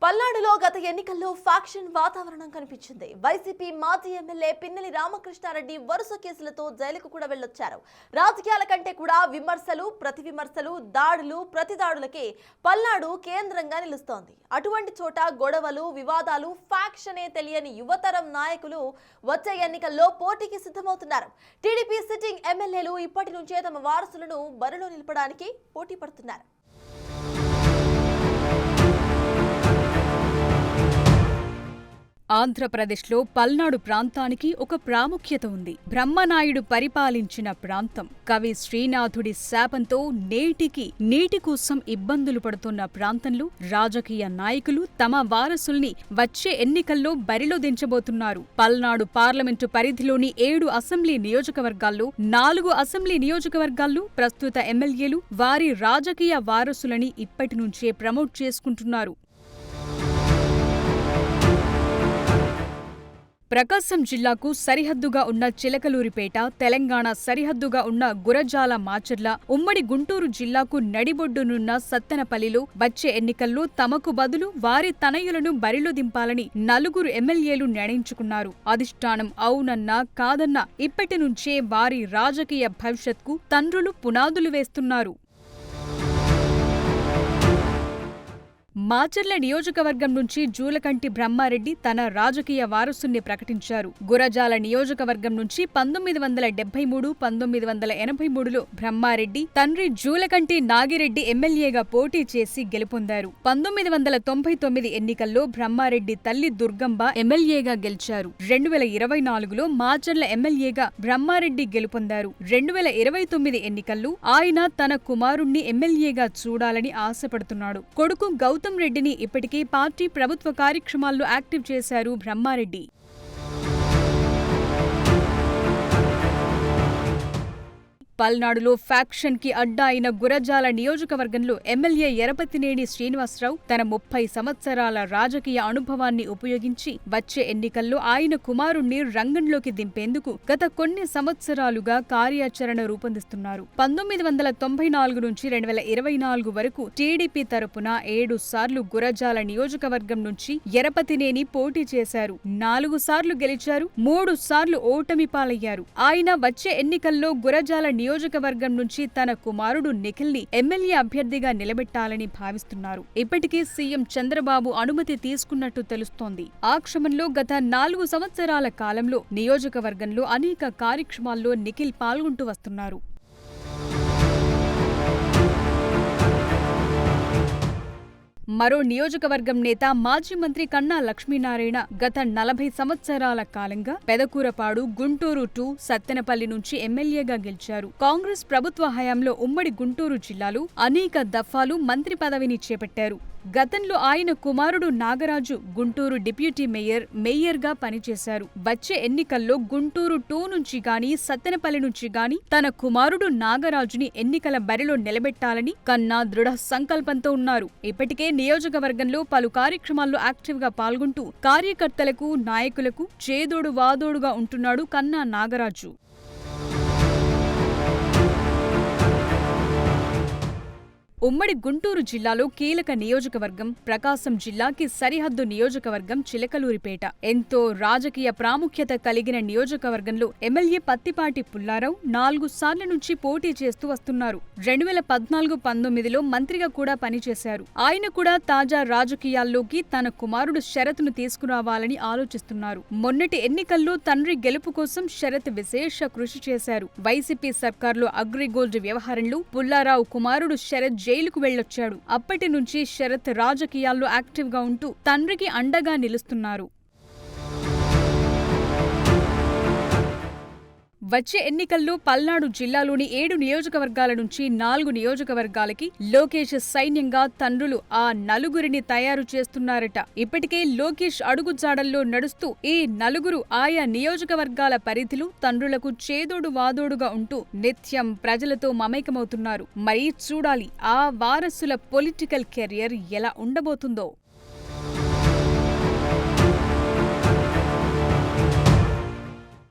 పల్నాడులో గత ఎన్నికల్లో ఫ్యాక్షన్ వాతావరణం కనిపించింది. వైసీపీ మాజీ ఎమ్మెల్యే పిన్నెల్లి రామకృష్ణారెడ్డి వరుస కేసులతో జైలుకు కూడా వెళ్లొచ్చారు. రాజకీయాల కంటే కూడా విమర్శలు, ప్రతి విమర్శలు, దాడులు, ప్రతిదాడులకే పల్నాడు కేంద్రంగా నిలుస్తోంది. అటువంటి చోట గొడవలు, వివాదాలు, ఫ్యాక్షనే తెలియని యువతరం నాయకులు వచ్చే ఎన్నికల్లో పోటీకి సిద్ధమవుతున్నారు. టీడీపీ సిట్టింగ్ ఎమ్మెల్యేలు ఇప్పటి నుంచే తమ వారసులను బరిలో నిలపడానికి పోటీ పడుతున్నారు. ఆంధ్రప్రదేశ్లో పల్నాడు ప్రాంతానికి ఒక ప్రాముఖ్యత ఉంది. బ్రహ్మనాయుడు పరిపాలించిన ప్రాంతం. కవి శ్రీనాథుడి శాపంతో నేటికి నీటి కోసం ఇబ్బందులు పడుతున్న ప్రాంతంలో రాజకీయ నాయకులు తమ వారసుల్ని వచ్చే ఎన్నికల్లో బరిలో దించబోతున్నారు. పల్నాడు పార్లమెంటు పరిధిలోని 7 అసెంబ్లీ నియోజకవర్గాల్లో 4 అసెంబ్లీ నియోజకవర్గాల్లో ప్రస్తుత ఎమ్మెల్యేలు వారి రాజకీయ వారసులని ఇప్పటి నుంచే ప్రమోట్ చేసుకుంటున్నారు. ప్రకాశం జిల్లాకు సరిహద్దుగా ఉన్న చిలకలూరిపేట, తెలంగాణ సరిహద్దుగా ఉన్న గురజాల మాచర్ల, ఉమ్మడి గుంటూరు జిల్లాకు నడిబొడ్డునున్న సత్తెనపల్లిలో వచ్చే ఎన్నికల్లో తమకు బదులు వారి తనయులను బరిలో దింపాలని 4 ఎమ్మెల్యేలు నిర్ణయించుకున్నారు. అధిష్టానం అవునన్నా కాదన్నా ఇప్పటి నుంచే వారి రాజకీయ భవిష్యత్కు తండ్రులు పునాదులు వేస్తున్నారు. మాచర్ల నియోజకవర్గం నుంచి జూలకంటి బ్రహ్మారెడ్డి తన రాజకీయ వారసుని ప్రకటించారు. గురజాల నియోజకవర్గం నుంచి 1973, 1983లో బ్రహ్మారెడ్డి తండ్రి జూలకంటి నాగిరెడ్డి ఎమ్మెల్యేగా పోటీ చేసి గెలుపొందారు. 1999 ఎన్నికల్లో బ్రహ్మారెడ్డి తల్లి దుర్గంబ ఎమ్మెల్యేగా గెలిచారు. 2024లో మాచర్ల ఎమ్మెల్యేగా బ్రహ్మారెడ్డి గెలుపొందారు. 2029 ఎన్నికల్లో ఆయన తన కుమారుణ్ణి ఎమ్మెల్యేగా చూడాలని ఆశపడుతున్నాడు. కొడుకు గౌతమ్ రెడ్డిని ఇప్పటికే పార్టీ ప్రభుత్వ కార్యక్రమాల్లో యాక్టివ్ చేశారు బ్రహ్మారెడ్డి. పల్నాడులో ఫ్యాక్షన్ కి అడ్డా అయిన గురజాల నియోజకవర్గంలో ఎమ్మెల్యే ఎరపతినేని శ్రీనివాసరావు తన 30 సంవత్సరాల రాజకీయ అనుభవాన్ని ఉపయోగించి వచ్చే ఎన్నికల్లో ఆయన కుమారుణ్ణి రంగంలోకి దింపేందుకు గత కొన్ని సంవత్సరాలుగా కార్యాచరణ రూపొందిస్తున్నారు. 1994 నుంచి 2024 వరకు టీడీపీ తరపున 7 సార్లు గురజాల నియోజకవర్గం నుంచి ఎరపతినేని పోటీ చేశారు. 4 సార్లు గెలిచారు, 3 సార్లు ఓటమి పాలయ్యారు. ఆయన వచ్చే ఎన్నికల్లో గురజాల నియోజకవర్గం నుంచి తన కుమారుడు నిఖిల్ని ఎమ్మెల్యే అభ్యర్థిగా నిలబెట్టాలని భావిస్తున్నారు. ఇప్పటికే సీఎం చంద్రబాబు అనుమతి తీసుకున్నట్టు తెలుస్తోంది. ఆ క్రమంలో గత 4 సంవత్సరాల కాలంలో నియోజకవర్గంలో అనేక కార్యక్రమాల్లో నిఖిల్ పాల్గొంటూ వస్తున్నారు. మరో నియోజకవర్గం నేత మాజీ మంత్రి కన్నా లక్ష్మీనారాయణ గత 40 సంవత్సరాల కాలంగా పెదకూరపాడు, గుంటూరు 2, సత్తెనపల్లి నుంచి ఎమ్మెల్యేగా గెలిచారు. కాంగ్రెస్ ప్రభుత్వ హయాంలో ఉమ్మడి గుంటూరు జిల్లాలో అనేక దఫాలు మంత్రి పదవిని చేపట్టారు. గతంలో ఆయన కుమారుడు నాగరాజు గుంటూరు డిప్యూటీ మేయర్గా పనిచేశారు. వచ్చే ఎన్నికల్లో గుంటూరు 2 నుంచి గాని సత్తెనపల్లి నుంచి గాని తన కుమారుడు నాగరాజుని ఎన్నికల బరిలో నిలబెట్టాలని కన్నా దృఢ సంకల్పంతో ఉన్నారు. ఇప్పటికే నియోజకవర్గంలో పలు కార్యక్రమాల్లో యాక్టివ్గా పాల్గొంటూ కార్యకర్తలకు, నాయకులకు చేదోడు వాదోడుగా ఉంటున్నాడు కన్నా నాగరాజు. ఉమ్మడి గుంటూరు జిల్లాలో కీలక నియోజకవర్గం ప్రకాశం జిల్లాకి సరిహద్దు నియోజకవర్గం చిలకలూరిపేట. ఎంతో రాజకీయ ప్రాముఖ్యత కలిగిన నియోజకవర్గంలో ఎమ్మెల్యే పత్తిపాటి పుల్లారావు 4 సార్ల నుంచి పోటీ చేస్తూ వస్తున్నారు. 2014-19లో మంత్రిగా కూడా పనిచేశారు. ఆయన కూడా తాజా రాజకీయాల్లోకి తన కుమారుడు శరత్ను తీసుకురావాలని ఆలోచిస్తున్నారు. మొన్నటి ఎన్నికల్లో తండ్రి గెలుపు కోసం శరత్ విశేష కృషి చేశారు. వైసీపీ సర్కార్లో అగ్రిగోల్డ్ వ్యవహారంలో పుల్లారావు కుమారుడు శరత్ జైలుకు వెళ్లొచ్చాడు. అప్పటి నుంచి శరత్ రాజకీయాల్లో యాక్టివ్గా ఉంటూ తండ్రికి అండగా నిలుస్తున్నారు. వచ్చే ఎన్నికల్లో పల్నాడు జిల్లాలోని 7 నియోజకవర్గాల నుంచి 4 నియోజకవర్గాలకి లోకేష్ సైన్యంగా తండ్రులు ఆ 4 తయారు చేస్తున్నారట. ఇప్పటికే లోకేష్ అడుగుజాడల్లో నడుస్తూ ఈ 4 ఆయా నియోజకవర్గాల పరిధిలో తండ్రులకు చేదోడు వాదోడుగా ఉంటూ నిత్యం ప్రజలతో మమేకమవుతున్నారు. మరి చూడాలి ఆ వారసుల పొలిటికల్ కెరియర్ ఎలా ఉండబోతుందో.